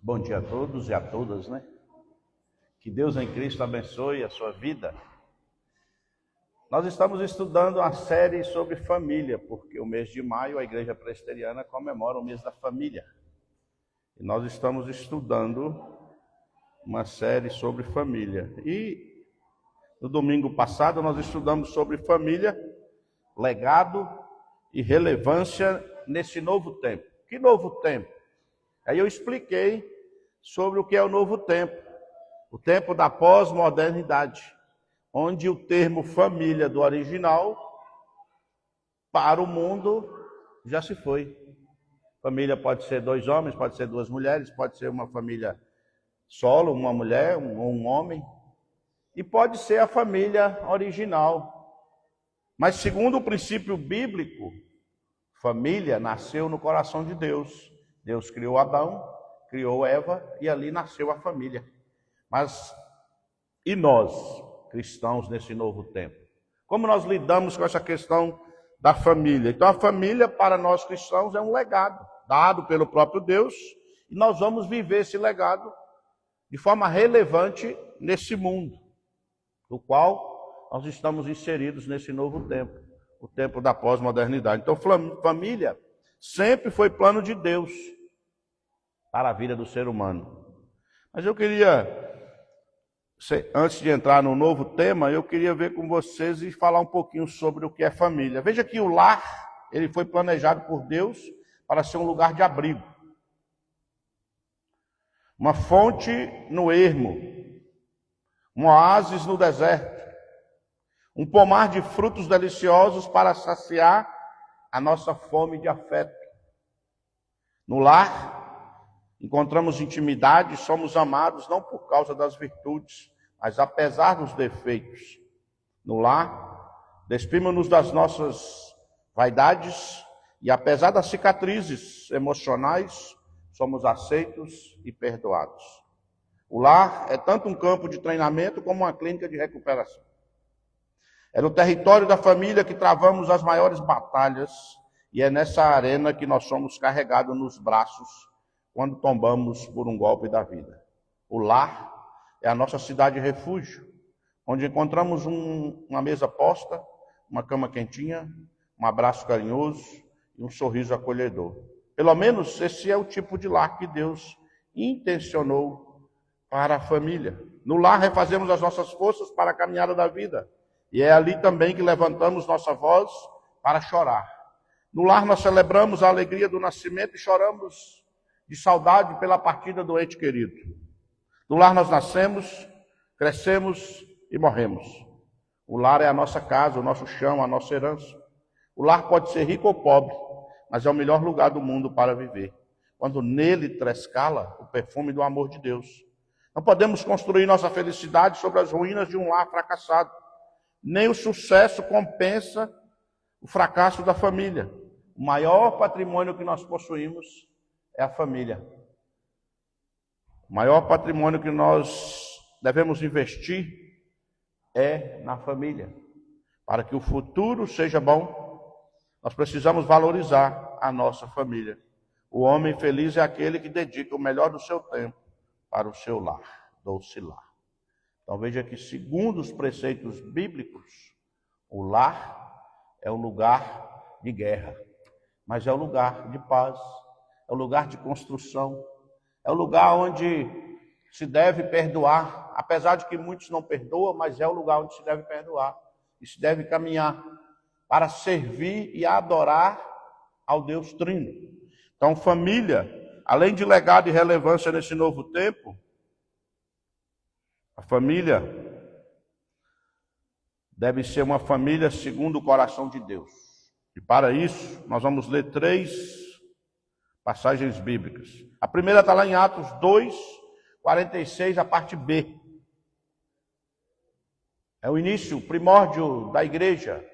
Bom dia a todos e a todas, né? Que Deus em Cristo abençoe a sua vida. Nós estamos estudando uma série sobre família, porque o mês de maio a Igreja Presbiteriana comemora o mês da família. E nós estamos estudando uma série sobre família. E no domingo passado nós estudamos sobre família, legado e relevância nesse novo tempo. Que novo tempo? Aí eu expliquei sobre o que é o novo tempo, o tempo da pós-modernidade, onde o termo família do original para o mundo já se foi. Família pode ser dois homens, pode ser duas mulheres, pode ser uma família solo, uma mulher ou um homem, e pode ser a família original. Mas segundo o princípio bíblico, família nasceu no coração de Deus. Deus criou Adão, criou Eva e ali nasceu a família. Mas e nós, cristãos, nesse novo tempo? Como nós lidamos com essa questão da família? Então a família para nós cristãos é um legado dado pelo próprio Deus e nós vamos viver esse legado de forma relevante nesse mundo, no qual nós estamos inseridos nesse novo tempo, o tempo da pós-modernidade. Então família sempre foi plano de Deus para a vida do ser humano. Mas eu queria, antes de entrar no novo tema, eu queria ver com vocês e falar um pouquinho sobre o que é família. Veja que o lar, ele foi planejado por Deus para ser um lugar de abrigo. Uma fonte no ermo, um oásis no deserto, um pomar de frutos deliciosos para saciar a nossa fome de afeto. No lar, encontramos intimidade, somos amados não por causa das virtudes, mas apesar dos defeitos. No lar, despimos-nos das nossas vaidades e apesar das cicatrizes emocionais, somos aceitos e perdoados. O lar é tanto um campo de treinamento como uma clínica de recuperação. É no território da família que travamos as maiores batalhas e é nessa arena que nós somos carregados nos braços quando tombamos por um golpe da vida. O lar é a nossa cidade de refúgio, onde encontramos uma mesa posta, uma cama quentinha, um abraço carinhoso e um sorriso acolhedor. Pelo menos esse é o tipo de lar que Deus intencionou para a família. No lar refazemos as nossas forças para a caminhada da vida, e é ali também que levantamos nossa voz para chorar. No lar nós celebramos a alegria do nascimento e choramos de saudade pela partida do ente querido. No lar nós nascemos, crescemos e morremos. O lar é a nossa casa, o nosso chão, a nossa herança. O lar pode ser rico ou pobre, mas é o melhor lugar do mundo para viver, quando nele trescala o perfume do amor de Deus. Não podemos construir nossa felicidade sobre as ruínas de um lar fracassado. Nem o sucesso compensa o fracasso da família. O maior patrimônio que nós possuímos é a família. O maior patrimônio que nós devemos investir é na família. Para que o futuro seja bom, nós precisamos valorizar a nossa família. O homem feliz é aquele que dedica o melhor do seu tempo para o seu lar, doce lar. Então veja que, segundo os preceitos bíblicos, o lar é um lugar de guerra, mas é um lugar de paz. É um lugar de construção, é um lugar onde se deve perdoar, apesar de que muitos não perdoam, mas é o lugar onde se deve perdoar e se deve caminhar para servir e adorar ao Deus Trino. Então, família, além de legado e relevância nesse novo tempo, a família deve ser uma família segundo o coração de Deus. E para isso, nós vamos ler 3 passagens bíblicas. A primeira está lá em Atos 2, 46, a parte B. É o início, o primórdio da igreja.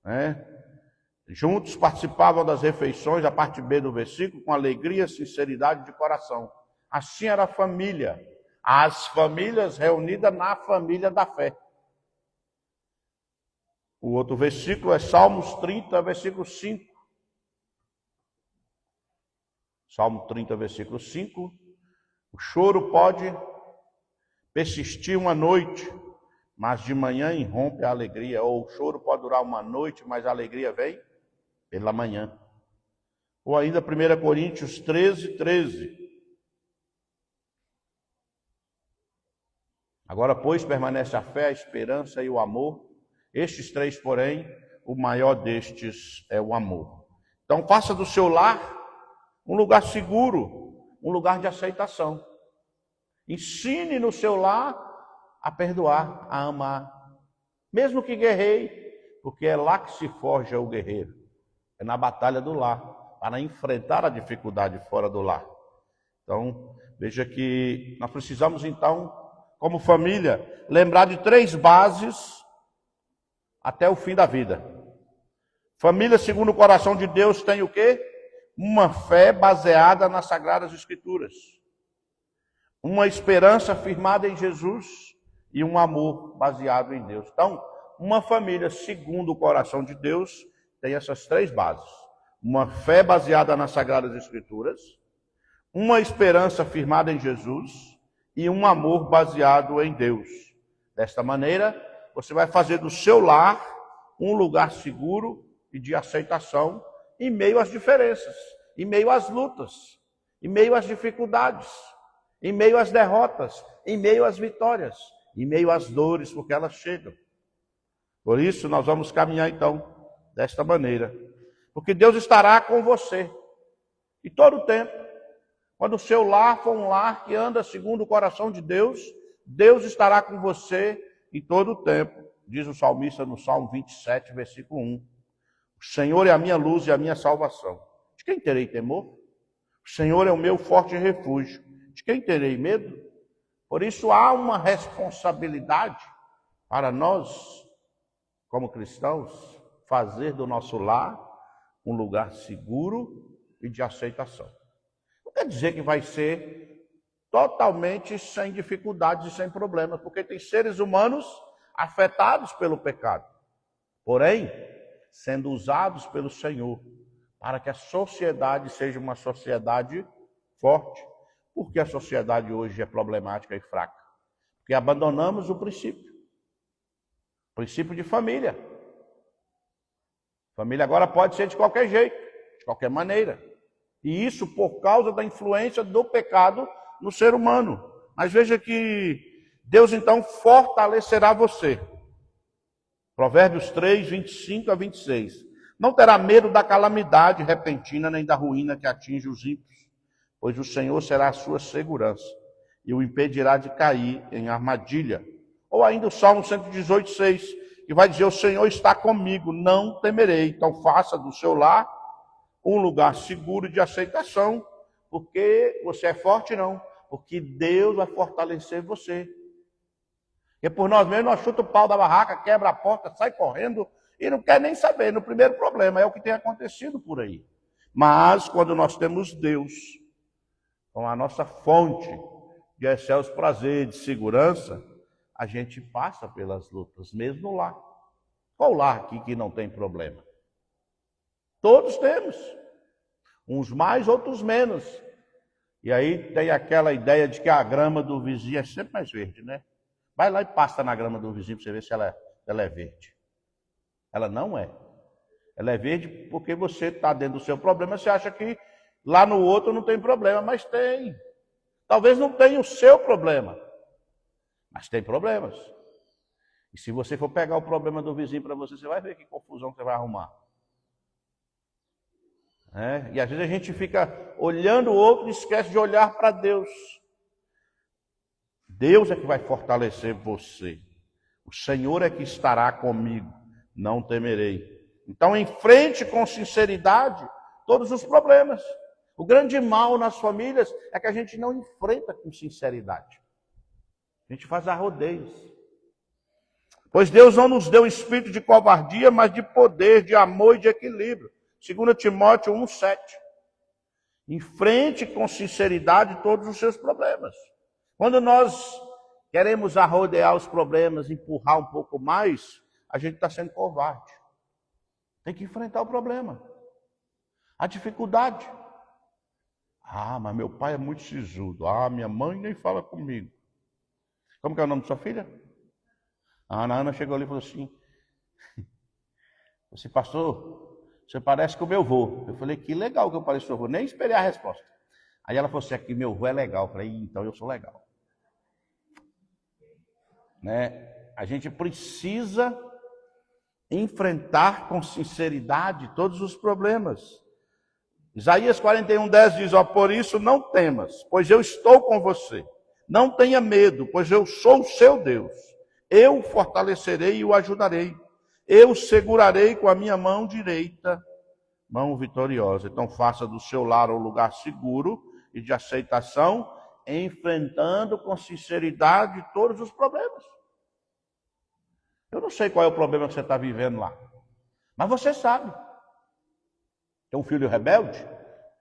Né? Juntos participavam das refeições, a parte B do versículo, com alegria e sinceridade de coração. Assim era a família. As famílias reunidas na família da fé. O outro versículo é Salmos 30, versículo 5. Salmo 30, versículo 5. O choro pode persistir uma noite, mas de manhã irrompe a alegria. Ou o choro pode durar uma noite, mas a alegria vem pela manhã. Ou ainda 1 Coríntios 13, 13. Agora, pois, permanece a fé, a esperança e o amor. Estes três, porém, o maior destes é o amor. Então, faça do seu lar um lugar seguro, um lugar de aceitação. Ensine no seu lar a perdoar, a amar. Mesmo que guerreie, porque é lá que se forja o guerreiro. É na batalha do lar, para enfrentar a dificuldade fora do lar. Então, veja que nós precisamos, então, como família, lembrar de 3 bases até o fim da vida. Família segundo o coração de Deus tem o quê? Uma fé baseada nas Sagradas Escrituras. Uma esperança firmada em Jesus e um amor baseado em Deus. Então, uma família segundo o coração de Deus tem essas 3 bases. Uma fé baseada nas Sagradas Escrituras, uma esperança firmada em Jesus e um amor baseado em Deus. Desta maneira, você vai fazer do seu lar um lugar seguro e de aceitação em meio às diferenças, em meio às lutas, em meio às dificuldades, em meio às derrotas, em meio às vitórias, em meio às dores, porque elas chegam. Por isso, nós vamos caminhar então desta maneira, porque Deus estará com você e todo o tempo. Quando o seu lar for um lar que anda segundo o coração de Deus, Deus estará com você em todo o tempo. Diz o salmista no Salmo 27, versículo 1. O Senhor é a minha luz e a minha salvação. De quem terei temor? O Senhor é o meu forte refúgio. De quem terei medo? Por isso há uma responsabilidade para nós, como cristãos, fazer do nosso lar um lugar seguro e de aceitação. Não quer dizer que vai ser totalmente sem dificuldades e sem problemas, porque tem seres humanos afetados pelo pecado, porém, sendo usados pelo Senhor, para que a sociedade seja uma sociedade forte. Por que a sociedade hoje é problemática e fraca? Porque abandonamos o princípio de família. Família agora pode ser de qualquer jeito, de qualquer maneira. E isso por causa da influência do pecado no ser humano. Mas veja que Deus então fortalecerá você. Provérbios 3, 25 a 26. Não terá medo da calamidade repentina, nem da ruína que atinge os ímpios, pois o Senhor será a sua segurança e o impedirá de cair em armadilha. Ou ainda o Salmo 118, 6, que vai dizer: o Senhor está comigo, não temerei. Então faça do seu lar um lugar seguro de aceitação, porque você é forte, não, porque Deus vai fortalecer você. E por nós mesmos, nós chuta o pau da barraca, quebra a porta, sai correndo e não quer nem saber. No primeiro problema, é o que tem acontecido por aí. Mas quando nós temos Deus, com a nossa fonte de excelsos prazeres, de segurança, a gente passa pelas lutas, mesmo lá. Qual lar aqui que não tem problema? Todos temos. Uns mais, outros menos. E aí tem aquela ideia de que a grama do vizinho é sempre mais verde, né? Vai lá e passa na grama do vizinho para você ver se ela é verde. Ela não é. Ela é verde porque você está dentro do seu problema, você acha que lá no outro não tem problema, mas tem. Talvez não tenha o seu problema, mas tem problemas. E se você for pegar o problema do vizinho para você, você vai ver que confusão você vai arrumar. E às vezes a gente fica olhando o outro e esquece de olhar para Deus. Deus é que vai fortalecer você. O Senhor é que estará comigo, não temerei. Então enfrente com sinceridade todos os problemas. O grande mal nas famílias é que a gente não enfrenta com sinceridade. A gente faz arrodeios. Pois Deus não nos deu espírito de covardia, mas de poder, de amor e de equilíbrio. 2 Timóteo 1,7. Enfrente com sinceridade todos os seus problemas. Quando nós queremos arrodear os problemas, empurrar um pouco mais, a gente está sendo covarde. Tem que enfrentar o problema, a dificuldade. Ah, mas meu pai é muito sisudo. Ah, minha mãe nem fala comigo. Como que é o nome de sua filha? A Ana chegou ali e falou assim, pastor, você parece com o meu avô. Eu falei, que legal que eu pareço com o seu avô. Nem esperei a resposta. Aí ela falou assim, aqui meu avô é legal. Eu falei, então eu sou legal. Né? A gente precisa enfrentar com sinceridade todos os problemas. Isaías 41:10 diz, ó, por isso não temas, pois eu estou com você. Não tenha medo, pois eu sou o seu Deus. Eu o fortalecerei e o ajudarei. Eu o segurarei com a minha mão direita, mão vitoriosa. Então faça do seu lar um lugar seguro e de aceitação, enfrentando com sinceridade todos os problemas. Eu não sei qual é o problema que você está vivendo lá, mas você sabe. Tem um filho rebelde?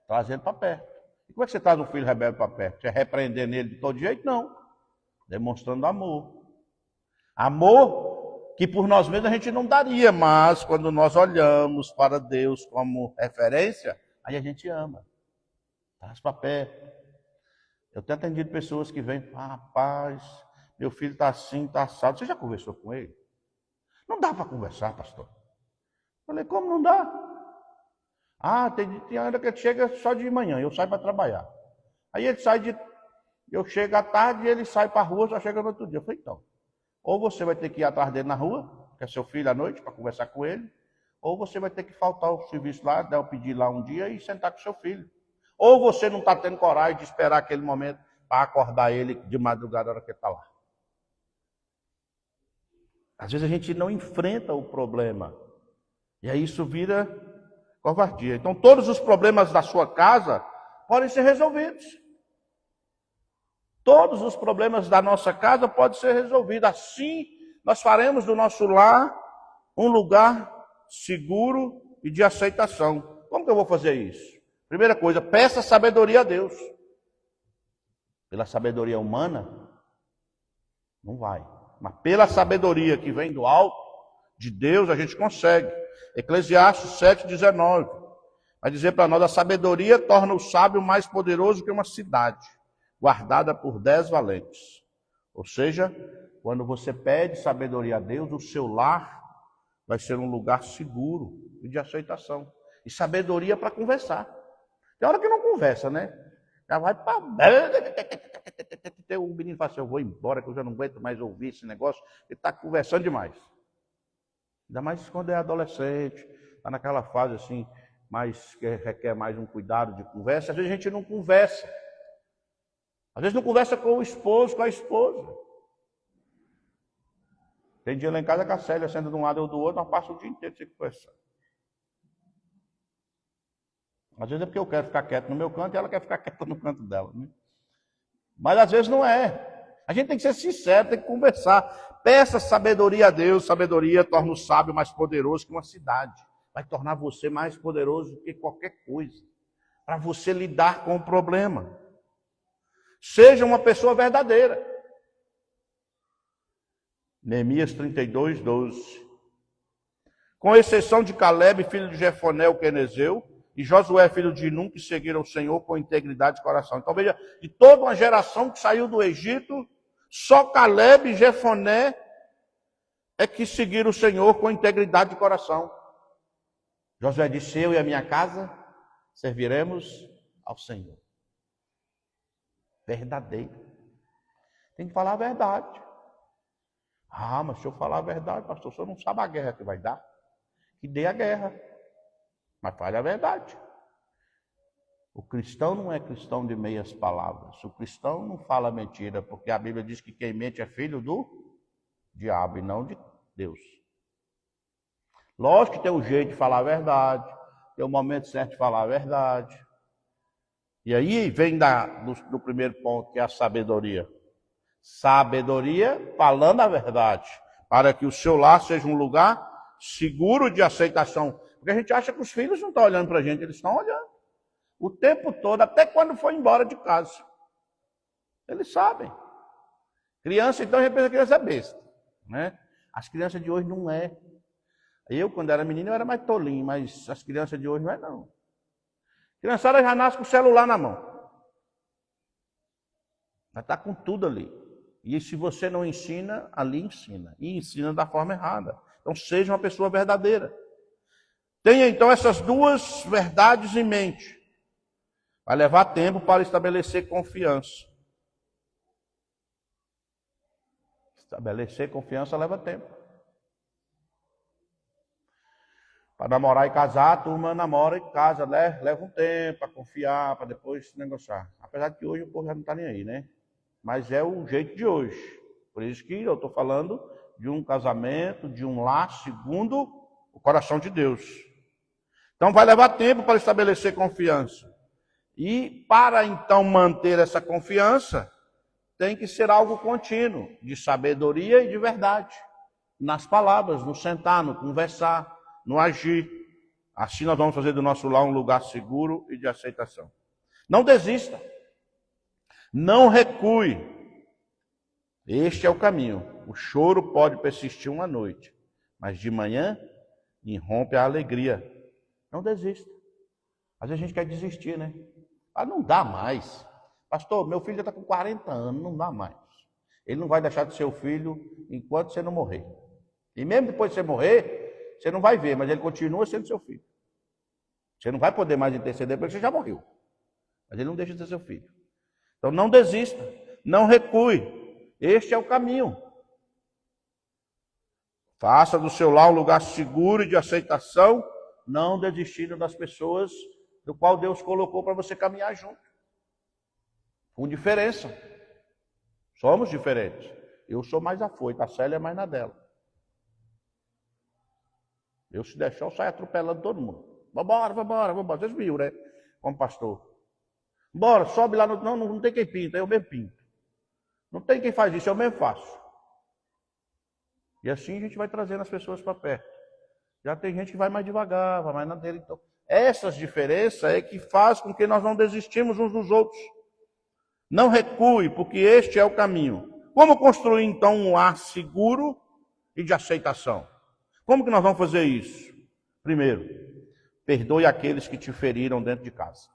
Traz ele para perto. E como é que você traz um filho rebelde para perto? Você repreender nele de todo jeito? Não. Demonstrando amor. Amor que por nós mesmos a gente não daria, mas quando nós olhamos para Deus como referência, aí a gente ama. Traz para perto. Eu tenho atendido pessoas que vêm, rapaz, meu filho está assim, está assado. Você já conversou com ele? Não dá para conversar, pastor. Eu falei, como não dá? Ah, tem hora que ele chega só de manhã, eu saio para trabalhar. Aí ele sai eu chego à tarde e ele sai para a rua, só chega no outro dia. Eu falei, então, ou você vai ter que ir atrás dele na rua, que é seu filho à noite, para conversar com ele, ou você vai ter que faltar ao serviço lá, dar o pedir lá um dia e sentar com seu filho. Ou você não está tendo coragem de esperar aquele momento para acordar ele de madrugada na hora que ele está lá. Às vezes a gente não enfrenta o problema, e aí isso vira covardia. Então todos os problemas da sua casa podem ser resolvidos. Todos os problemas da nossa casa podem ser resolvidos. Assim, nós faremos do nosso lar um lugar seguro e de aceitação. Como que eu vou fazer isso? Primeira coisa, peça sabedoria a Deus. Pela sabedoria humana, não vai. Mas pela sabedoria que vem do alto, de Deus, a gente consegue. Eclesiastes 7:19 vai dizer para nós, a sabedoria torna o sábio mais poderoso que uma cidade, guardada por 10 valentes. Ou seja, quando você pede sabedoria a Deus, o seu lar vai ser um lugar seguro e de aceitação. E sabedoria para conversar. Tem hora que não conversa, né? Já vai para... O menino fala assim, eu vou embora, que eu já não aguento mais ouvir esse negócio. Ele está conversando demais. Ainda mais quando é adolescente, está naquela fase assim, mais, que requer mais um cuidado de conversa. Às vezes a gente não conversa. Às vezes não conversa com o esposo, com a esposa. Tem dia lá em casa que a Célia senta de um lado ou do outro, nós passamos o dia inteiro sem conversar. Às vezes é porque eu quero ficar quieto no meu canto e ela quer ficar quieta no canto dela. Né? Mas às vezes não é. A gente tem que ser sincero, tem que conversar. Peça sabedoria a Deus. Sabedoria torna o sábio mais poderoso que uma cidade. Vai tornar você mais poderoso do que qualquer coisa. Para você lidar com o problema. Seja uma pessoa verdadeira. Neemias 32:12. Com exceção de Caleb, filho de Jefoné, o quenezeu, e Josué, filho de Nun, que seguiram o Senhor com integridade de coração. Então veja, de toda uma geração que saiu do Egito, só Caleb e Jefoné é que seguiram o Senhor com integridade de coração. Josué disse, eu e a minha casa serviremos ao Senhor. Verdadeiro. Tem que falar a verdade. Ah, mas se eu falar a verdade, pastor, o senhor não sabe a guerra que vai dar. Que dê a guerra. Mas fale a verdade. O cristão não é cristão de meias palavras. O cristão não fala mentira, porque a Bíblia diz que quem mente é filho do diabo e não de Deus. Lógico que tem um jeito de falar a verdade, tem um momento certo de falar a verdade. E aí vem do primeiro ponto, que é a sabedoria. Sabedoria falando a verdade, para que o seu lar seja um lugar seguro de aceitação. Porque a gente acha que os filhos não estão olhando para a gente, eles estão olhando. O tempo todo, até quando foi embora de casa. Eles sabem. Criança, então, a gente pensa que criança é besta. Né? As crianças de hoje não é. Eu, quando era menino, eu era mais tolinho, mas as crianças de hoje não é não. Criançada já nasce com o celular na mão. Vai estar com tudo ali. E se você não ensina, ali ensina. E ensina da forma errada. Então seja uma pessoa verdadeira. Tenha então essas duas verdades em mente. Vai levar tempo para estabelecer confiança. Estabelecer confiança leva tempo. Para namorar e casar, a turma namora e casa, né? Leva um tempo para confiar, para depois negociar. Apesar de que hoje o povo já não está nem aí, né? Mas é o jeito de hoje. Por isso que eu estou falando de um casamento, de um lar segundo o coração de Deus. Então vai levar tempo para estabelecer confiança. E para então manter essa confiança, tem que ser algo contínuo, de sabedoria e de verdade. Nas palavras, no sentar, no conversar, no agir. Assim nós vamos fazer do nosso lar um lugar seguro e de aceitação. Não desista. Não recue. Este é o caminho. O choro pode persistir uma noite, mas de manhã irrompe a alegria. Não desista. Às vezes a gente quer desistir, né? Ah, não dá mais. Pastor, meu filho já está com 40 anos, não dá mais. Ele não vai deixar de ser o filho enquanto você não morrer. E mesmo depois de você morrer, você não vai ver, mas ele continua sendo seu filho. Você não vai poder mais interceder porque você já morreu. Mas ele não deixa de ser seu filho. Então não desista, não recue. Este é o caminho. Faça do seu lar um lugar seguro e de aceitação, não desistindo das pessoas do qual Deus colocou para você caminhar junto. Com diferença. Somos diferentes. Eu sou mais afoito, a Célia é mais na dela. Eu, se deixar, eu saio atropelando todo mundo. Vambora. Vocês viram, né? Como pastor. Bora, sobe lá no... Não tem quem pinta, eu mesmo pinto. Não tem quem faz isso, eu mesmo faço. E assim a gente vai trazendo as pessoas para perto. Já tem gente que vai mais devagar, vai mais na dele. Então, essas diferenças é que faz com que nós não desistimos uns dos outros. Não recue, porque este é o caminho. Como construir então um lar seguro e de aceitação? Como que nós vamos fazer isso? Primeiro, perdoe aqueles que te feriram dentro de casa.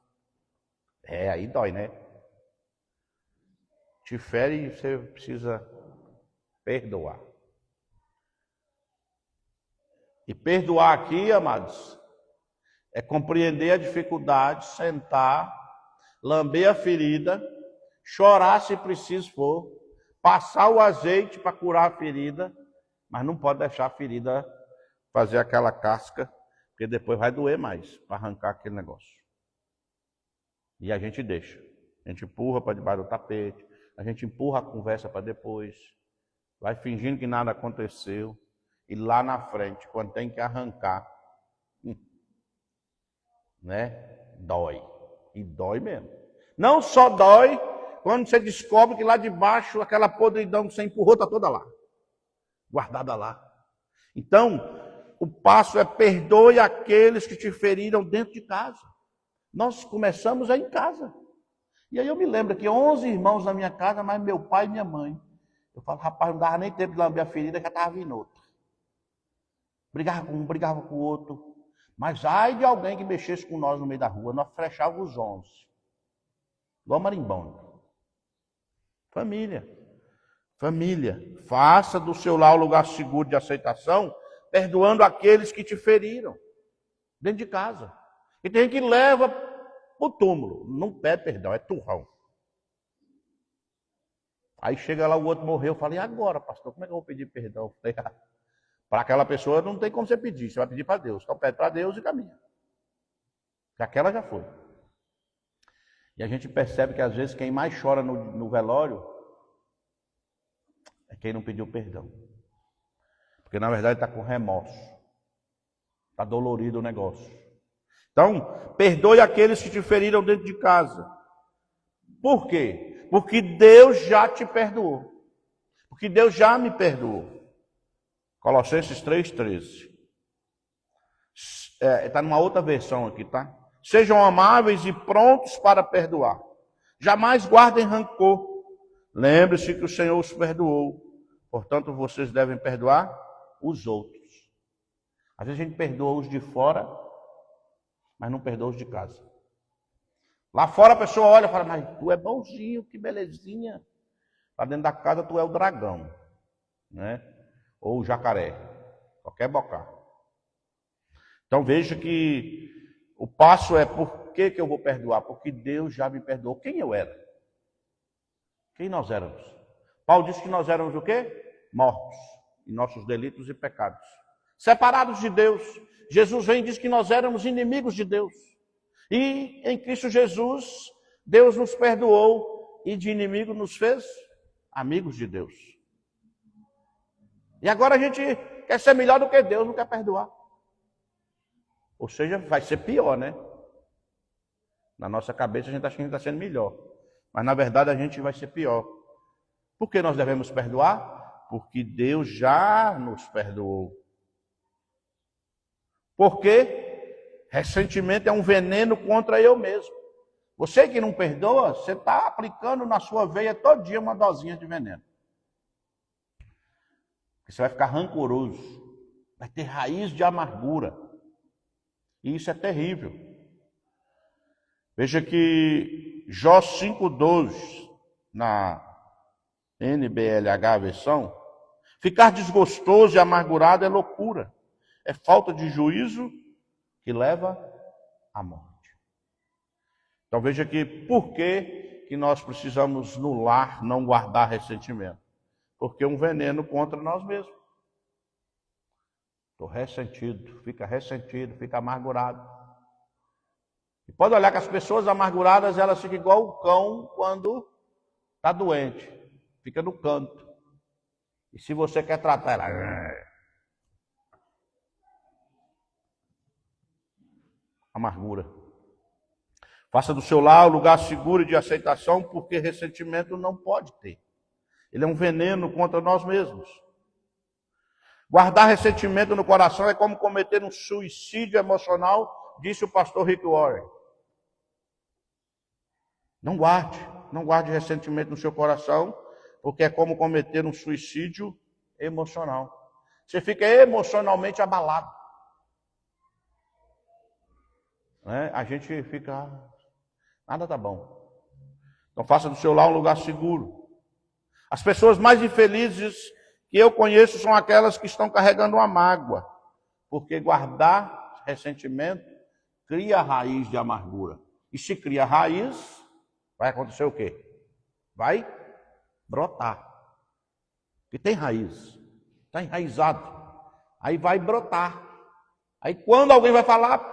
Aí dói, né? Te fere e você precisa perdoar. E perdoar aqui, amados, é compreender a dificuldade, sentar, lamber a ferida, chorar se preciso for, passar o azeite para curar a ferida, mas não pode deixar a ferida fazer aquela casca, porque depois vai doer mais para arrancar aquele negócio. E a gente deixa. A gente empurra para debaixo do tapete, a gente empurra a conversa para depois, vai fingindo que nada aconteceu, e lá na frente, quando tem que arrancar, né? Dói. E dói mesmo. Não só dói quando você descobre que lá de baixo, aquela podridão que você empurrou está toda lá. Guardada lá. Então, o passo é perdoe aqueles que te feriram dentro de casa. Nós começamos em casa. E aí eu me lembro que 11 irmãos na minha casa, mais meu pai e minha mãe. Eu falo, rapaz, não dava nem tempo de lamber a ferida, já estava vindo outro. Brigava com um, brigava com o outro. Mas ai de alguém que mexesse com nós no meio da rua, nós fechávamos os 11. Igual marimbondo. Família. Faça do seu lar um lugar seguro de aceitação, perdoando aqueles que te feriram. Dentro de casa. E tem que leva para o túmulo. Não pede perdão, é turrão. Aí chega lá, o outro morreu. Eu falei, e agora, pastor, como é que eu vou pedir perdão? Para aquela pessoa não tem como você pedir, você vai pedir para Deus. Então pede para Deus e caminha. Porque aquela já foi. E a gente percebe que às vezes quem mais chora no velório é quem não pediu perdão. Porque na verdade está com remorso. Está dolorido o negócio. Então, perdoe aqueles que te feriram dentro de casa. Por quê? Porque Deus já te perdoou. Porque Deus já me perdoou. Colossenses 3,13. Está numa outra versão aqui, tá? Sejam amáveis e prontos para perdoar. Jamais guardem rancor. Lembre-se que o Senhor os perdoou. Portanto, vocês devem perdoar os outros. Às vezes a gente perdoa os de fora, mas não perdoa os de casa. Lá fora a pessoa olha e fala, mas tu é bonzinho, que belezinha. Lá dentro da casa tu é o dragão, né? Ou o jacaré, qualquer bocar. Então veja que o passo é por que eu vou perdoar? Porque Deus já me perdoou. Quem eu era? Quem nós éramos? Paulo disse que nós éramos o quê? Mortos em nossos delitos e pecados. Separados de Deus. Jesus vem e diz que nós éramos inimigos de Deus. E em Cristo Jesus, Deus nos perdoou e de inimigo nos fez amigos de Deus. E agora a gente quer ser melhor do que Deus, não quer perdoar. Ou seja, vai ser pior, né? Na nossa cabeça a gente acha que a gente está sendo melhor. Mas na verdade a gente vai ser pior. Por que nós devemos perdoar? Porque Deus já nos perdoou. Porque ressentimento é um veneno contra eu mesmo. Você que não perdoa, você está aplicando na sua veia todo dia uma dosinha de veneno. Você vai ficar rancoroso, vai ter raiz de amargura. E isso é terrível. Veja que Jó 5,12, na NBLH versão, ficar desgostoso e amargurado é loucura. É falta de juízo que leva à morte. Então veja que por que nós precisamos no lar não guardar ressentimento? Porque é um veneno contra nós mesmos. Estou ressentido, fica amargurado. E pode olhar que as pessoas amarguradas, elas ficam igual o cão quando está doente. Fica no canto. E se você quer tratar ela... Amargura. Faça do seu lar um lugar seguro de aceitação, porque ressentimento não pode ter. Ele é um veneno contra nós mesmos. Guardar ressentimento no coração é como cometer um suicídio emocional, disse o pastor Rick Warren. Não guarde ressentimento no seu coração, porque é como cometer um suicídio emocional. Você fica emocionalmente abalado. Né? A gente fica, nada tá bom. Então faça do seu lar um lugar seguro. As pessoas mais infelizes que eu conheço são aquelas que estão carregando uma mágoa, porque guardar ressentimento cria raiz de amargura. E se cria raiz, vai acontecer o quê? Vai brotar. Porque tem raiz, está enraizado. Aí vai brotar. Aí quando alguém vai falar,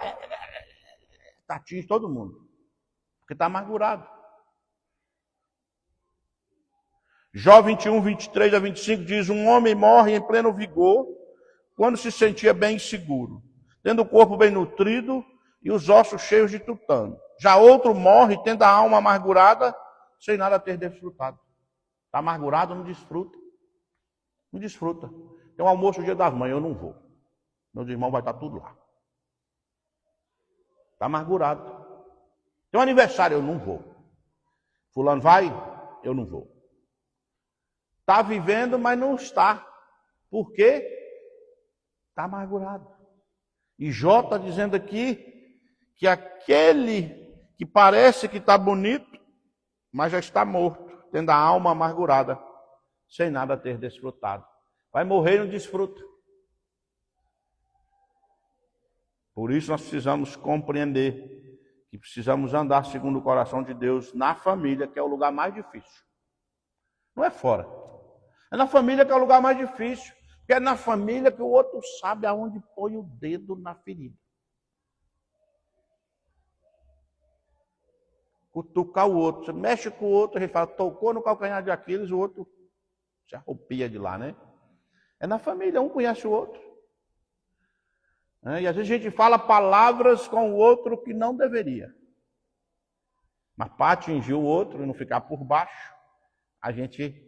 atinge todo mundo, porque está amargurado. Jó 21, 23 a 25 diz, um homem morre em pleno vigor, quando se sentia bem seguro, tendo o corpo bem nutrido e os ossos cheios de tutano. Já outro morre tendo a alma amargurada, sem nada ter desfrutado. Está amargurado, não desfruta. Não desfruta. Tem um almoço no dia das mães, eu não vou. Meus irmãos vai estar tudo lá. Está amargurado. Tem um aniversário, eu não vou. Fulano vai, eu não vou. Está vivendo, mas não está. Por quê? Está amargurado. E Jó está dizendo aqui que aquele que parece que está bonito, mas já está morto, tendo a alma amargurada, sem nada ter desfrutado. Vai morrer e não desfruta. Por isso nós precisamos compreender que precisamos andar segundo o coração de Deus na família, que é o lugar mais difícil. Não é fora. É na família que é o lugar mais difícil. Porque é na família que o outro sabe aonde põe o dedo na ferida. Cutucar o outro. Você mexe com o outro, a gente fala, tocou no calcanhar de Aquiles, o outro se arrupia de lá, né? É na família, um conhece o outro. E às vezes a gente fala palavras com o outro que não deveria. Mas para atingir o outro e não ficar por baixo, a gente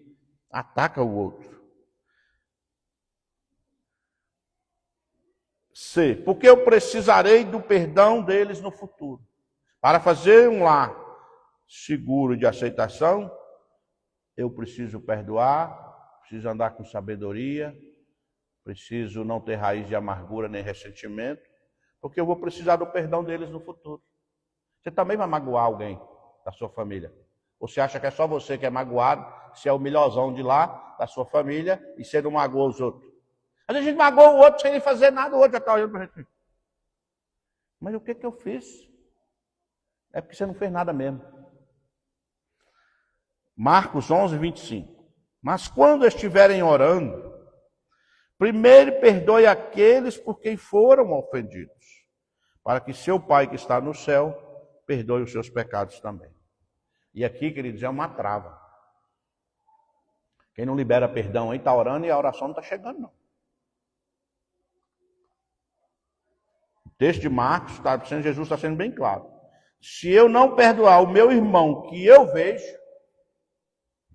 ataca o outro. C. Porque eu precisarei do perdão deles no futuro. Para fazer um lar seguro de aceitação, eu preciso perdoar, preciso andar com sabedoria, preciso não ter raiz de amargura nem ressentimento, porque eu vou precisar do perdão deles no futuro. Você também vai magoar alguém da sua família. Ou você acha que é só você que é magoado, você é o melhorzão de lá, da sua família, e você não magoa os outros. Às vezes a gente magoa o outro sem ele fazer nada, o outro já está olhando para a gente. Mas o que eu fiz? É porque você não fez nada mesmo. Marcos 11, 25. Mas quando estiverem orando, primeiro perdoe aqueles por quem foram ofendidos, para que seu Pai que está no céu perdoe os seus pecados também. E aqui, queridos, é uma trava. Quem não libera perdão aí está orando e a oração não está chegando, não. O texto de Marcos, Jesus está sendo bem claro. Se eu não perdoar o meu irmão que eu vejo,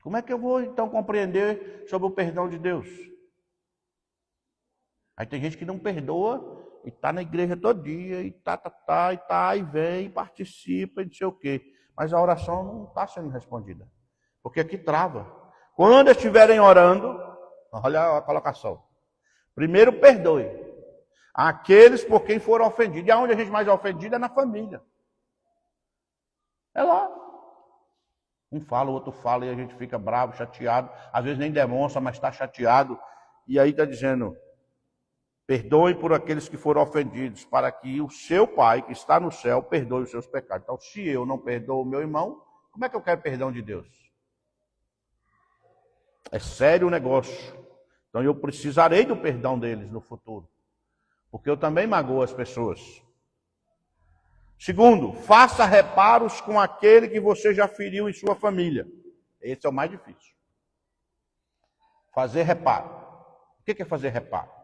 como é que eu vou então compreender sobre o perdão de Deus? Aí tem gente que não perdoa e está na igreja todo dia, e vem, e participa, e não sei o quê. Mas a oração não está sendo respondida. Porque aqui trava. Quando estiverem orando, olha a colocação. Primeiro perdoe aqueles por quem foram ofendidos. E aonde a gente mais é ofendido é na família. É lá. Um fala, o outro fala, e a gente fica bravo, chateado. Às vezes nem demonstra, mas está chateado. E aí está dizendo, perdoe por aqueles que foram ofendidos, para que o seu Pai, que está no céu, perdoe os seus pecados. Então, se eu não perdoo o meu irmão, como é que eu quero perdão de Deus? É sério o negócio. Então, eu precisarei do perdão deles no futuro. Porque eu também magoo as pessoas. Segundo, faça reparos com aquele que você já feriu em sua família. Esse é o mais difícil. Fazer reparo. O que é fazer reparo?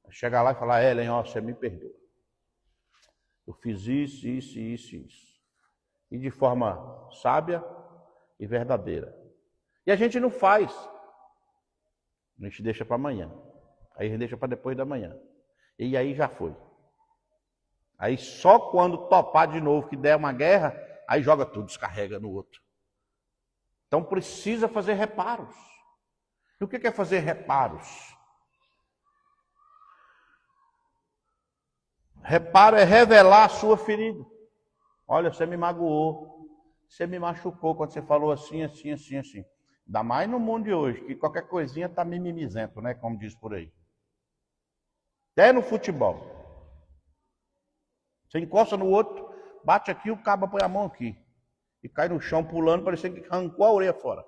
Chegar lá e falar, Ellen, ó, você me perdoa. Eu fiz isso. E de forma sábia e verdadeira. E a gente não faz. A gente deixa para amanhã. Aí a gente deixa para depois da manhã. E aí já foi. Aí só quando topar de novo, que der uma guerra, aí joga tudo, descarrega no outro. Então precisa fazer reparos. E o que é fazer reparos? Reparo é revelar a sua ferida. Olha, você me magoou, você me machucou quando você falou assim. Ainda mais no mundo de hoje, que qualquer coisinha está mimimizento, né? Como diz por aí. Até no futebol. Você encosta no outro, bate aqui, o cabo põe a mão aqui. E cai no chão pulando, parecendo que arrancou a orelha fora.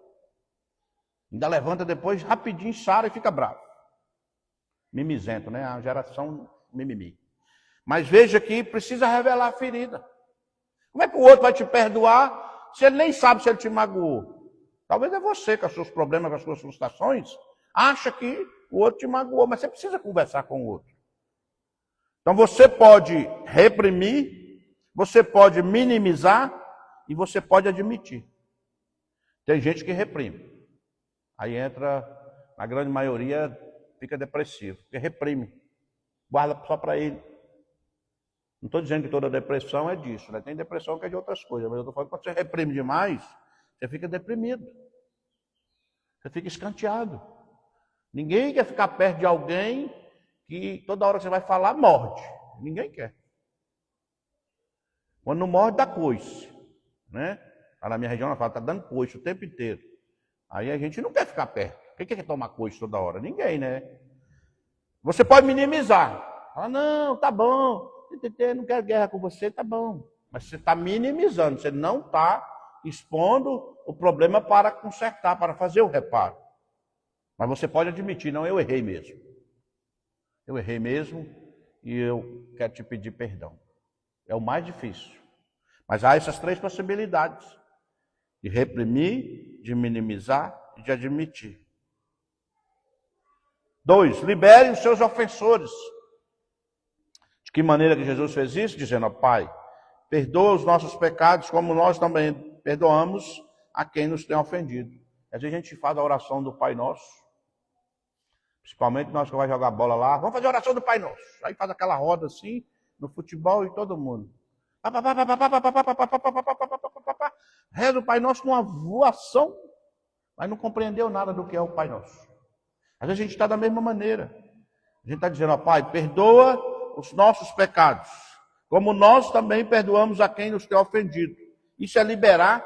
Ainda levanta depois, rapidinho, sara e fica bravo. Mimizento, né? A geração mimimi. Mas veja que precisa revelar a ferida. Como é que o outro vai te perdoar se ele nem sabe se ele te magoou? Talvez é você, com os seus problemas, com as suas frustrações, acha que o outro te magoou, mas você precisa conversar com o outro. Então você pode reprimir, você pode minimizar e você pode admitir. Tem gente que reprime. Aí entra, na grande maioria, fica depressivo, porque reprime. Guarda só para ele. Não estou dizendo que toda depressão é disso, né? Tem depressão que é de outras coisas, mas eu estou falando que quando você reprime demais, você fica deprimido. Você fica escanteado. Ninguém quer ficar perto de alguém que toda hora que você vai falar, morde. Ninguém quer. Quando não morde, dá coice. Né? Lá na minha região, ela fala, está dando coice o tempo inteiro. Aí a gente não quer ficar perto. Quem quer tomar coice toda hora? Ninguém, né? Você pode minimizar. Fala, não, tá bom. Não quero guerra com você, tá bom. Mas você está minimizando, você não está expondo o problema para consertar, para fazer o reparo. Mas você pode admitir, não, eu errei mesmo. Eu errei mesmo e eu quero te pedir perdão. É o mais difícil. Mas há essas três possibilidades. De reprimir, de minimizar e de admitir. 2. Libere os seus ofensores. De que maneira que Jesus fez isso? Dizendo, ó Pai, perdoa os nossos pecados como nós também perdoamos a quem nos tem ofendido. Às vezes a gente faz a oração do Pai Nosso, principalmente nós que vai jogar bola lá, vamos fazer a oração do Pai Nosso. Aí faz aquela roda assim, no futebol e todo mundo. Reza o Pai Nosso numa voação, mas não compreendeu nada do que é o Pai Nosso. Às vezes a gente está da mesma maneira. A gente está dizendo, ó Pai, perdoa os nossos pecados, como nós também perdoamos a quem nos tem ofendido. Isso é liberar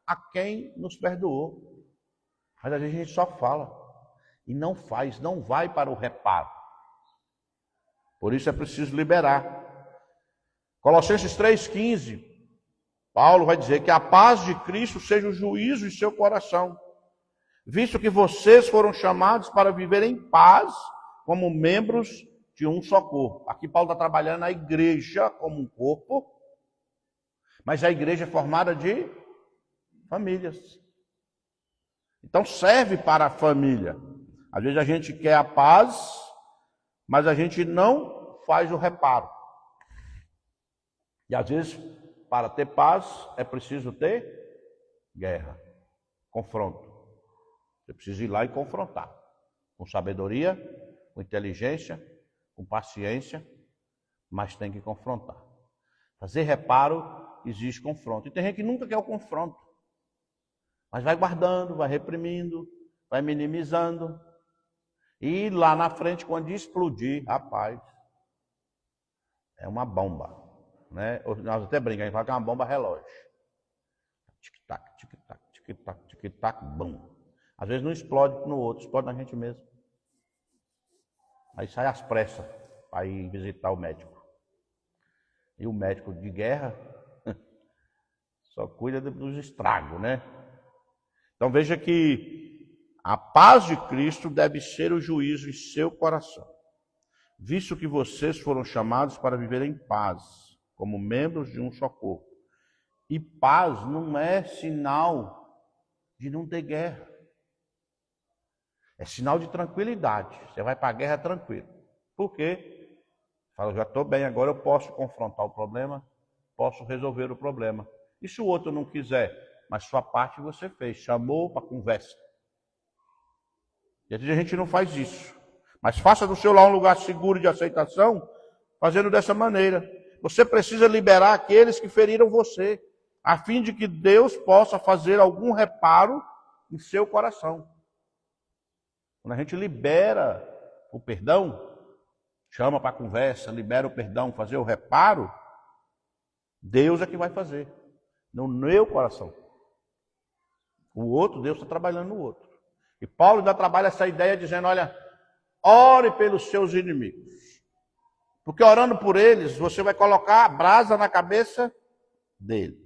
a quem nos perdoou. Mas às vezes a gente só fala e não faz, não vai para o reparo. Por isso é preciso liberar. Colossenses 3,15, Paulo vai dizer que a paz de Cristo seja o juízo em seu coração, visto que vocês foram chamados para viver em paz como membros de um só corpo. Aqui Paulo está trabalhando a igreja como um corpo, mas a igreja é formada de famílias. Então serve para a família. Às vezes a gente quer a paz, mas a gente não faz o reparo. E às vezes, para ter paz, é preciso ter guerra, confronto. Você precisa ir lá e confrontar. Com sabedoria, com inteligência, com paciência, mas tem que confrontar. Fazer reparo exige confronto. E tem gente que nunca quer o confronto. Mas vai guardando, vai reprimindo, vai minimizando. E lá na frente, quando explodir, rapaz, é uma bomba. Né? Nós até brincamos, a gente fala que é uma bomba relógio. Tic-tac, tic-tac, tic-tac, tic-tac, bum. Às vezes não explode no outro, explode na gente mesmo. Aí sai às pressas para ir visitar o médico. E o médico de guerra só cuida dos estragos, né? Então veja que a paz de Cristo deve ser o juízo em seu coração, visto que vocês foram chamados para viver em paz, como membros de um só corpo. E paz não é sinal de não ter guerra. É sinal de tranquilidade. Você vai para a guerra tranquilo. Por quê? Fala, já estou bem, agora eu posso confrontar o problema, posso resolver o problema. E se o outro não quiser? Mas sua parte você fez, chamou para conversa. E às vezes a gente não faz isso. Mas faça do seu lar um lugar seguro de aceitação, fazendo dessa maneira. Você precisa liberar aqueles que feriram você, a fim de que Deus possa fazer algum reparo em seu coração. Quando a gente libera o perdão, chama para a conversa, libera o perdão, fazer o reparo, Deus é que vai fazer, no meu coração. O outro, Deus está trabalhando no outro. E Paulo ainda trabalha essa ideia dizendo, olha, ore pelos seus inimigos. Porque orando por eles, você vai colocar a brasa na cabeça dele.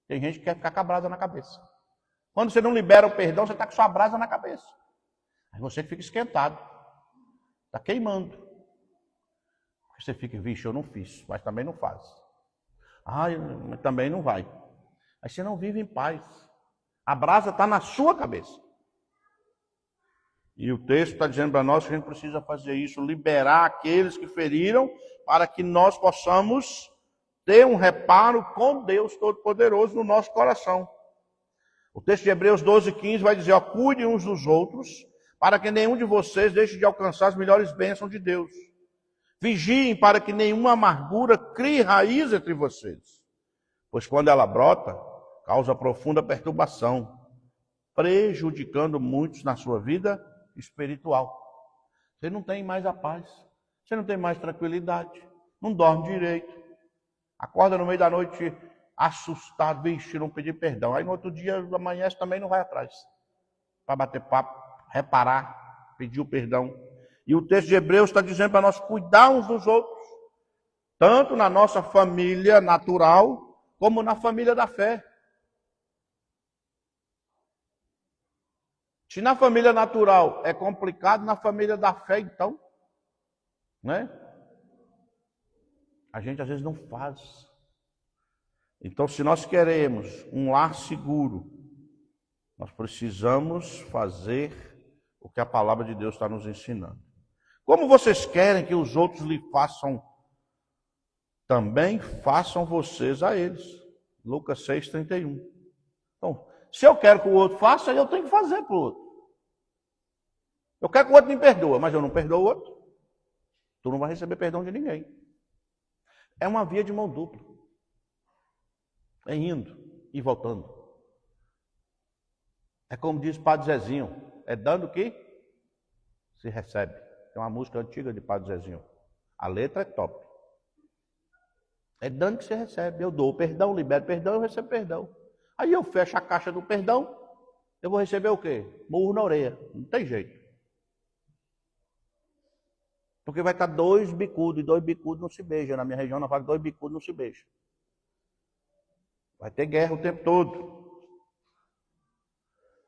Tem gente que quer ficar com a brasa na cabeça. Quando você não libera o perdão, você está com sua brasa na cabeça. Aí você fica esquentado. Está queimando. Você fica, vixe, eu não fiz, mas também não faz. Também não vai. Aí você não vive em paz. A brasa está na sua cabeça. E o texto está dizendo para nós que a gente precisa fazer isso, liberar aqueles que feriram, para que nós possamos ter um reparo com Deus Todo-Poderoso no nosso coração. O texto de Hebreus 12:15 vai dizer, cuidem uns dos outros, para que nenhum de vocês deixe de alcançar as melhores bênçãos de Deus. Vigiem para que nenhuma amargura crie raiz entre vocês, pois quando ela brota, causa profunda perturbação, prejudicando muitos na sua vida espiritual. Você não tem mais a paz, você não tem mais tranquilidade, não dorme direito, acorda no meio da noite assustado, vixe, não pedir perdão. Aí no outro dia amanhece também não vai atrás, para bater papo, reparar, pedir o perdão. E o texto de Hebreus está dizendo para nós cuidar uns dos outros, tanto na nossa família natural, como na família da fé. Se na família natural é complicado, na família da fé, então, né? A gente às vezes não faz. Então, se nós queremos um lar seguro, nós precisamos fazer o que a palavra de Deus está nos ensinando. Como vocês querem que os outros lhe façam, também façam vocês a eles. Lucas 6:31. Então, se eu quero que o outro faça, eu tenho que fazer para o outro. Eu quero que o outro me perdoe, mas eu não perdoo o outro. Tu não vai receber perdão de ninguém. É uma via de mão dupla. É indo e voltando. É como diz o Padre Zezinho, é dando que se recebe. Tem uma música antiga de Padre Zezinho. A letra é top. É dando que você recebe. Eu dou perdão, libero perdão, eu recebo perdão. Aí eu fecho a caixa do perdão, eu vou receber o quê? Murro na orelha. Não tem jeito. Porque vai estar dois bicudos, e dois bicudos não se beijam. Na minha região, nós falamos dois bicudos não se beijam. Vai ter guerra o tempo todo.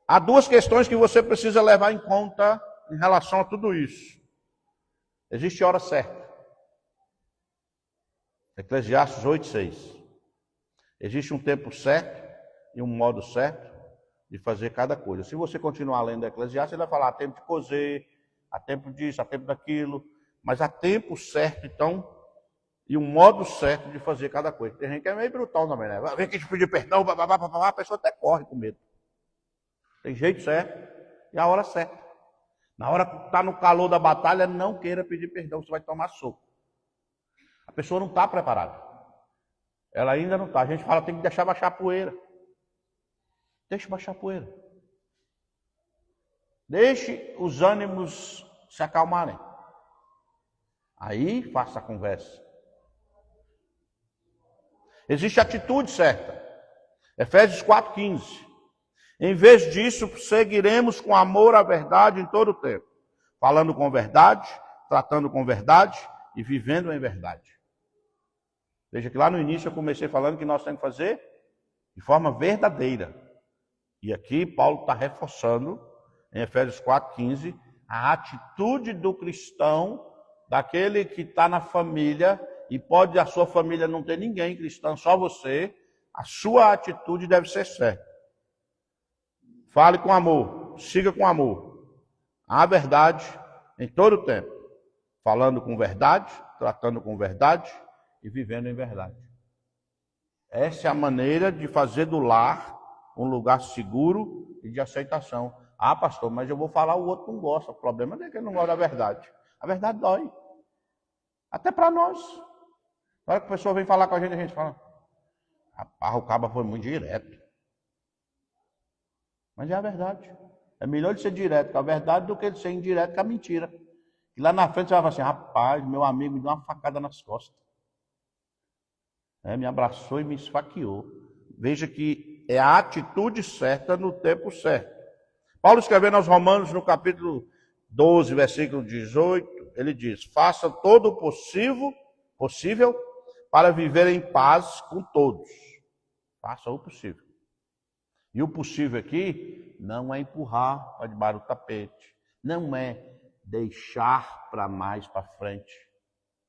Há duas questões que você precisa levar em conta em relação a tudo isso. Existe hora certa. Eclesiastes 8:6. Existe um tempo certo e um modo certo de fazer cada coisa. Se você continuar lendo Eclesiastes, ele vai falar há tempo de cozer, há tempo disso, há tempo daquilo, mas há tempo certo, então, e um modo certo de fazer cada coisa. Tem gente que é meio brutal também, né? Vem aqui te pedir perdão, a pessoa até corre com medo. Tem jeito certo e a hora certa. Na hora que está no calor da batalha, não queira pedir perdão, você vai tomar soco. A pessoa não está preparada. Ela ainda não está. A gente fala, tem que deixar baixar a poeira. Deixe baixar a poeira. Deixe os ânimos se acalmarem. Aí faça a conversa. Existe a atitude certa. Efésios 4:15. Em vez disso, seguiremos com amor à verdade em todo o tempo, falando com verdade, tratando com verdade e vivendo em verdade. Veja que lá no início eu comecei falando que nós temos que fazer de forma verdadeira. E aqui Paulo está reforçando, em Efésios 4:15, a atitude do cristão, daquele que está na família, e pode a sua família não ter ninguém cristão, só você, a sua atitude deve ser certa. Fale com amor, siga com amor. A verdade em todo o tempo. Falando com verdade, tratando com verdade e vivendo em verdade. Essa é a maneira de fazer do lar um lugar seguro e de aceitação. Ah, pastor, mas eu vou falar, o outro não gosta. O problema é que ele não gosta da verdade. A verdade dói. Até para nós. Na hora que a pessoa vem falar com a gente fala, rapaz, o caba foi muito direto. Mas é a verdade. É melhor ele ser direto com a verdade do que ele ser indireto com a mentira. E lá na frente você vai falar assim, rapaz, meu amigo me deu uma facada nas costas. Me abraçou e me esfaqueou. Veja que é a atitude certa no tempo certo. Paulo escrevendo aos Romanos no capítulo 12, versículo 18, ele diz, faça todo o possível para viver em paz com todos. Faça o possível. E o possível aqui não é empurrar para debaixo do tapete, não é deixar para mais para frente,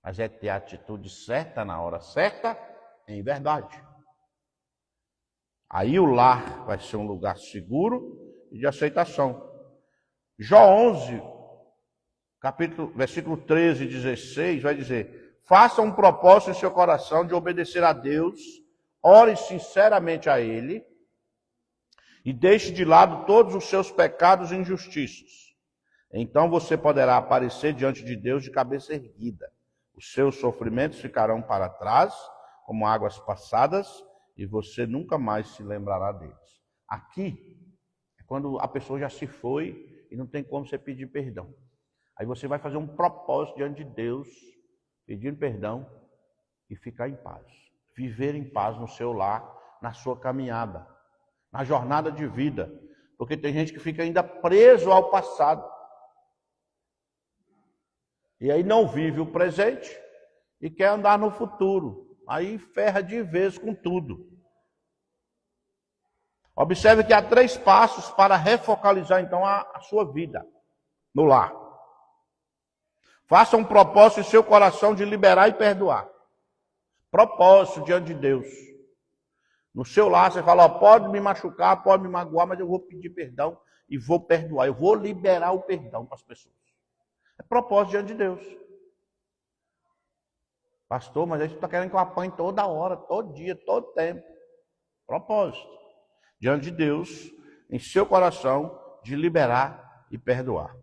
mas é ter a atitude certa na hora certa, em verdade. Aí o lar vai ser um lugar seguro e de aceitação. Jó 11, versículo 13 e 16, vai dizer, faça um propósito em seu coração de obedecer a Deus, ore sinceramente a Ele, e deixe de lado todos os seus pecados e injustiças. Então você poderá aparecer diante de Deus de cabeça erguida. Os seus sofrimentos ficarão para trás, como águas passadas, e você nunca mais se lembrará deles. Aqui é quando a pessoa já se foi e não tem como você pedir perdão. Aí você vai fazer um propósito diante de Deus, pedindo perdão e ficar em paz. Viver em paz no seu lar, na sua caminhada, na jornada de vida. Porque tem gente que fica ainda preso ao passado. E aí não vive o presente e quer andar no futuro. Aí ferra de vez com tudo. Observe que há 3 passos para refocalizar então a sua vida no lar. Faça um propósito em seu coração de liberar e perdoar. Propósito diante de Deus. No seu lar você fala, pode me machucar, pode me magoar, mas eu vou pedir perdão e vou perdoar. Eu vou liberar o perdão para as pessoas. É propósito diante de Deus. Pastor, mas aí você está querendo que eu apanhe toda hora, todo dia, todo tempo. Propósito. Diante de Deus, em seu coração, de liberar e perdoar.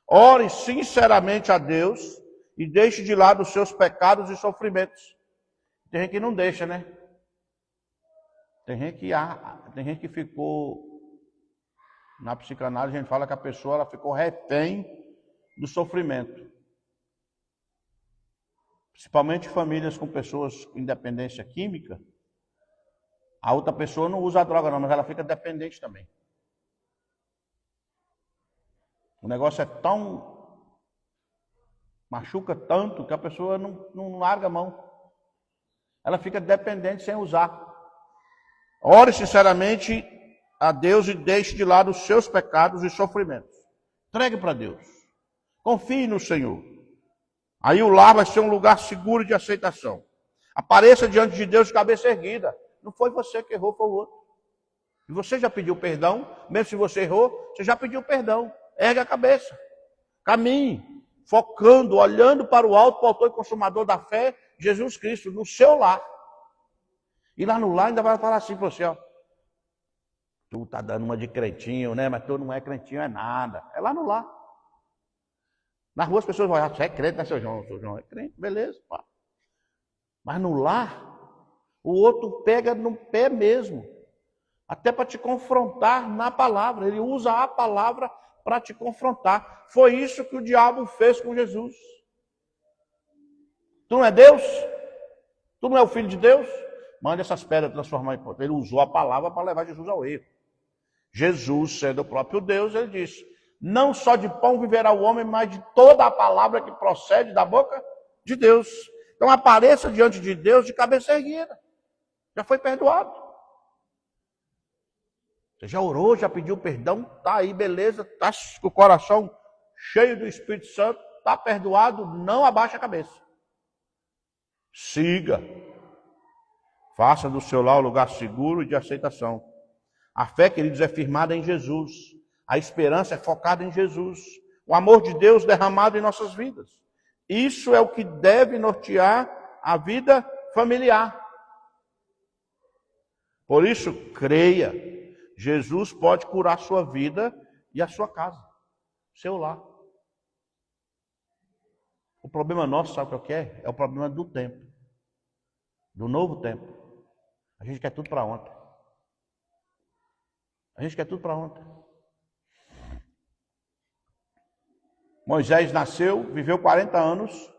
Ore sinceramente a Deus e deixe de lado os seus pecados e sofrimentos. Tem gente que não deixa, né? Tem gente que ficou, na psicanálise a gente fala que a pessoa ela ficou refém do sofrimento. Principalmente famílias com pessoas com independência química. A outra pessoa não usa a droga não, mas ela fica dependente também. O negócio é tão... machuca tanto que a pessoa não larga a mão. Ela fica dependente sem usar. Ore sinceramente a Deus e deixe de lado os seus pecados e sofrimentos. Entregue para Deus. Confie no Senhor. Aí o lar vai ser um lugar seguro de aceitação. Apareça diante de Deus de cabeça erguida. Não foi você que errou, foi o outro. E você já pediu perdão, mesmo se você errou, você já pediu perdão. Ergue a cabeça. Caminhe, focando, olhando para o alto, o autor e consumador da fé, Jesus Cristo, no seu lar. E lá no lar ainda vai falar assim para você, ó. Tu tá dando uma de crentinho, né? Mas tu não é crentinho, é nada. É lá no lar. Na rua as pessoas vão olhar, você é crente, né, seu João? Seu João é crente, beleza, pá. Mas no lar, o outro pega no pé mesmo. Até para te confrontar na palavra. Ele usa a palavra para te confrontar. Foi isso que o diabo fez com Jesus. Tu não é Deus? Tu não é o Filho de Deus? Mande essas pedras transformar em pão. Ele usou a palavra para levar Jesus ao erro. Jesus, sendo o próprio Deus, ele disse: não só de pão viverá o homem, mas de toda a palavra que procede da boca de Deus. Então apareça diante de Deus de cabeça erguida. Já foi perdoado. Você já orou, já pediu perdão, está aí, beleza, está com o coração cheio do Espírito Santo, está perdoado, não abaixa a cabeça. Siga. Faça do seu lar um lugar seguro e de aceitação. A fé, queridos, é firmada em Jesus. A esperança é focada em Jesus. O amor de Deus derramado em nossas vidas. Isso é o que deve nortear a vida familiar. Por isso, creia. Jesus pode curar a sua vida e a sua casa, seu lar. O problema nosso, sabe o que é? É o problema do tempo, do novo tempo. A gente quer tudo para ontem. A gente quer tudo para ontem. Moisés nasceu, viveu 40 anos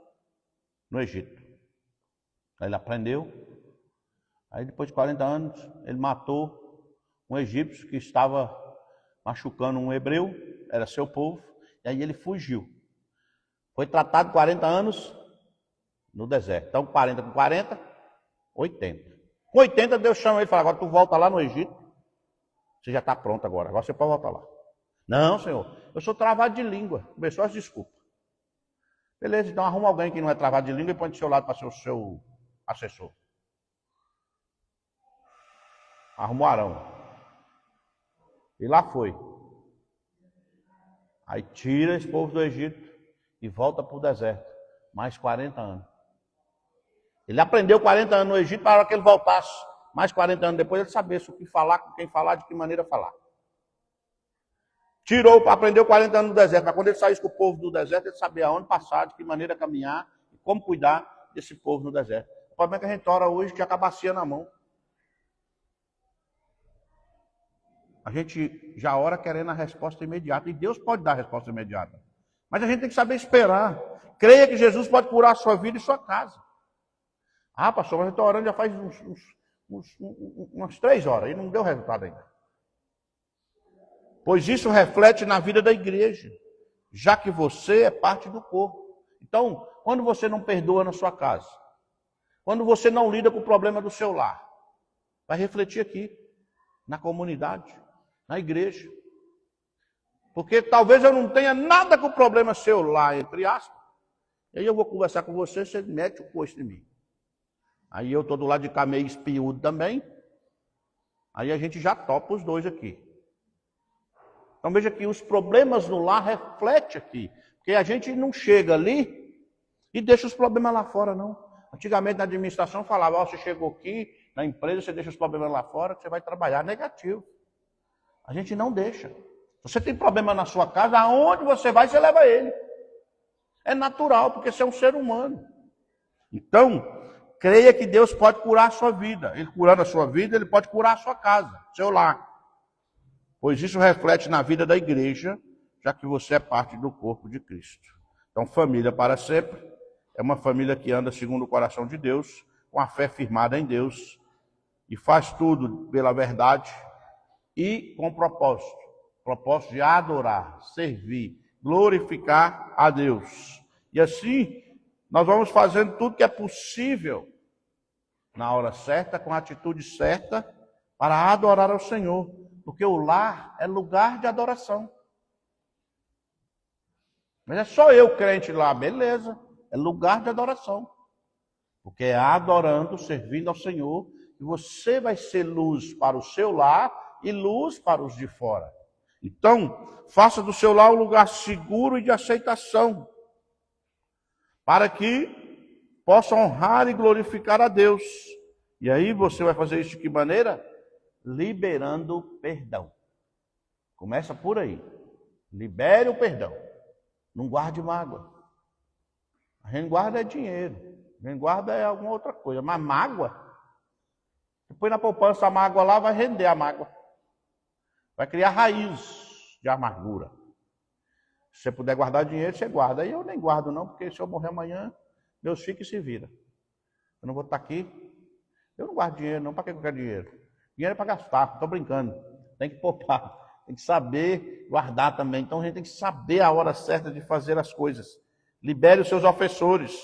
no Egito. Aí ele aprendeu. Aí depois de 40 anos, ele matou um egípcio que estava machucando um hebreu, era seu povo, e aí ele fugiu. Foi tratado 40 anos no deserto. Então 40 com 40, 80. Com 80 Deus chama ele e fala: agora tu volta lá no Egito, você já está pronto agora você pode voltar lá. Não, Senhor, eu sou travado de língua. Começou as desculpas. Beleza, então arruma alguém que não é travado de língua e põe do seu lado para ser o seu assessor. Arrumou Arão. E lá foi. Aí tira esse povo do Egito e volta para o deserto. Mais 40 anos. Ele aprendeu 40 anos no Egito para que ele voltasse. Mais 40 anos depois ele sabia o que falar, com quem falar, de que maneira falar. Aprendeu 40 anos no deserto. Mas quando ele saísse com o povo do deserto, ele sabia aonde passar, de que maneira caminhar e como cuidar desse povo no deserto. O problema é que a gente ora hoje que a bacia na mão. A gente já ora querendo a resposta imediata. E Deus pode dar a resposta imediata. Mas a gente tem que saber esperar. Creia que Jesus pode curar a sua vida e sua casa. Ah, pastor, mas eu estou orando já faz umas 3 horas e não deu resultado ainda. Pois isso reflete na vida da igreja, já que você é parte do corpo. Então, quando você não perdoa na sua casa, quando você não lida com o problema do seu lar, vai refletir aqui, na comunidade, na igreja. Porque talvez eu não tenha nada com o problema seu lá, entre aspas. E aí eu vou conversar com você, você mete o coice em mim. Aí eu estou do lado de cá meio espiúdo também. Aí a gente já topa os dois aqui. Então veja que os problemas no lar refletem aqui. Porque a gente não chega ali e deixa os problemas lá fora, não. Antigamente na administração falava: você chegou aqui na empresa, você deixa os problemas lá fora, que você vai trabalhar. Negativo. A gente não deixa. Se você tem problema na sua casa, aonde você vai, você leva ele. É natural, porque você é um ser humano. Então, creia que Deus pode curar a sua vida. Ele curando a sua vida, Ele pode curar a sua casa, seu lar. Pois isso reflete na vida da igreja, já que você é parte do corpo de Cristo. Então, família para sempre, é uma família que anda segundo o coração de Deus, com a fé firmada em Deus, e faz tudo pela verdade e com propósito de adorar, servir, glorificar a Deus. E assim, nós vamos fazendo tudo que é possível na hora certa, com a atitude certa, para adorar ao Senhor, porque o lar é lugar de adoração. Mas é só eu crente lá, beleza, é lugar de adoração, porque é adorando, servindo ao Senhor, e você vai ser luz para o seu lar e luz para os de fora. Então, faça do seu lar um lugar seguro e de aceitação, para que possa honrar e glorificar a Deus. E aí você vai fazer isso de que maneira? Liberando perdão. Começa por aí. Libere o perdão. Não guarde mágoa. A gente guarda é dinheiro. A gente guarda é alguma outra coisa. Mas mágoa, você põe na poupança a mágoa lá, vai render a mágoa. Vai criar raiz de amargura. Se você puder guardar dinheiro, você guarda. Aí eu nem guardo não, porque se eu morrer amanhã, meus filhos se viram. Eu não vou estar aqui. Eu não guardo dinheiro não. Para que eu quero dinheiro? Dinheiro é para gastar, estou brincando. Tem que poupar. Tem que saber guardar também. Então a gente tem que saber a hora certa de fazer as coisas. Libere os seus ofensores.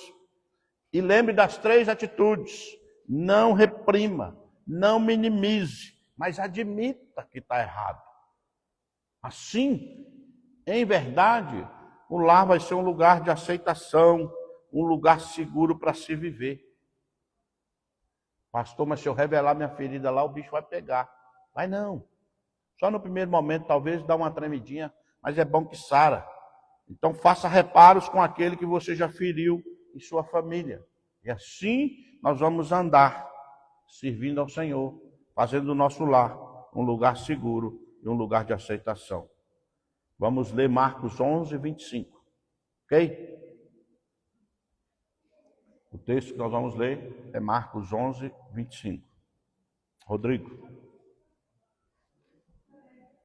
E lembre das 3 atitudes. Não reprima, não minimize, mas admita que está errado. Assim, em verdade, o lar vai ser um lugar de aceitação, um lugar seguro para se viver. Pastor, mas se eu revelar minha ferida lá, o bicho vai pegar. Vai não. Só no primeiro momento, talvez, dá uma tremidinha, mas é bom que sara. Então, faça reparos com aquele que você já feriu em sua família. E assim, nós vamos andar, servindo ao Senhor, fazendo do nosso lar um lugar seguro e um lugar de aceitação. Vamos ler Marcos 11, 25. Ok? O texto que nós vamos ler é Marcos 11, 25. Rodrigo.